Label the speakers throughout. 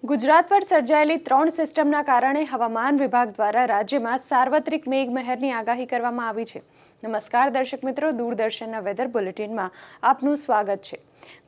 Speaker 1: ગુજરાત પર સર્જાયેલી 3 સિસ્ટમના કારણે હવામાન વિભાગ દ્વારા રાજ્યમાં સાર્વત્રિક મેઘમહેરની આગાહી કરવામાં આવી છે। નમસ્કાર દર્શક મિત્રો, દૂરદર્શનના વેધર બુલેટિનમાં આપનું સ્વાગત છે।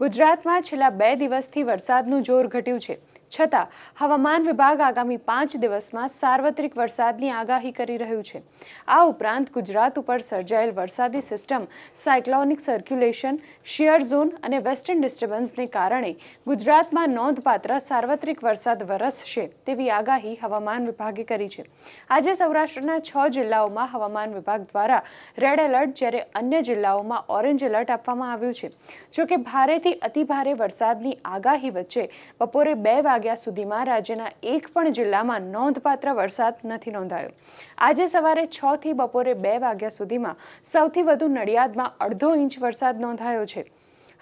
Speaker 1: ગુજરાતમાં છેલ્લા 2 દિવસથી વરસાદનું જોર ઘટ્યું છે, છતાં હવામાન વિભાગ આગામી 5 દિવસમાં સાર્વત્રિક વરસાદની આગાહી કરી રહ્યું છે। આ ઉપરાંત ગુજરાત ઉપર સર્જાયેલ વરસાદી system, cyclonic circulation, shear zone અને વેસ્ટર્ન ડિસ્ટર્બન્સને કારણે ગુજરાતમાં નોંધપાત્ર સાર્વત્રિક વરસાદ વરસશે તેવી આગાહી હવામાન વિભાગે કરી છે। આજે સૌરાષ્ટ્રના 6 જિલ્લાઓમાં હવામાન વિભાગ દ્વારા રેડ એલર્ટ, જ્યારે અન્ય જિલ્લાઓમાં ઓરેન્જ એલર્ટ આપવામાં આવ્યું છે। જોકે ભારેથી અતિભારે વરસાદની આગાહી વચ્ચે બપોરે 2 વાગ્યા સુધીમાં રાજ્યના એક પણ જિલ્લામાં નોંધપાત્ર વરસાદ નથી નોંધાયો। આજે સવારે 6 થી બપોરે 2 વાગ્યા સુધીમાં સૌથી વધુ નડિયાદમાં 1.5 ઇંચ વરસાદ નોંધાયો છે।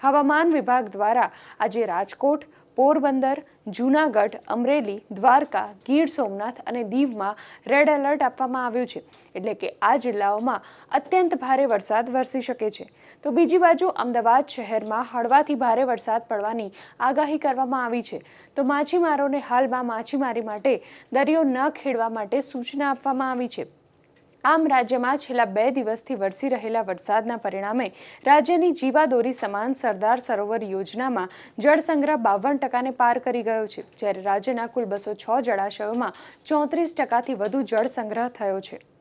Speaker 1: હવામાન વિભાગ દ્વારા આજે રાજકોટ, પોરબંદર, જૂનાગઢ, અમરેલી, દ્વારકા, ગીર સોમનાથ અને દીવમાં રેડ એલર્ટ આપવામાં આવ્યું છે, એટલે કે આ જિલ્લાઓમાં અત્યંત ભારે વરસાદ વરસી શકે છે। તો બીજી બાજુ અમદાવાદ શહેરમાં હળવાથી ભારે વરસાદ પડવાની આગાહી કરવામાં આવી છે। તો માછીમારોને હાલમાં માછીમારી માટે દરિયો ન ખેડવા માટે સૂચના આપવામાં આવી છે। આમ રાજ્યમાં છેલ્લા 2 દિવસથી વરસી રહેલા વરસાદના પરિણામે રાજ્યની જીવાદોરી સમાન સરદાર સરોવર યોજનામાં જળસંગ્રહ 52% પાર કરી ગયો છે, જ્યારે રાજ્યના કુલ 206 જળાશયોમાં 34% વધુ જળસંગ્રહ થયો છે।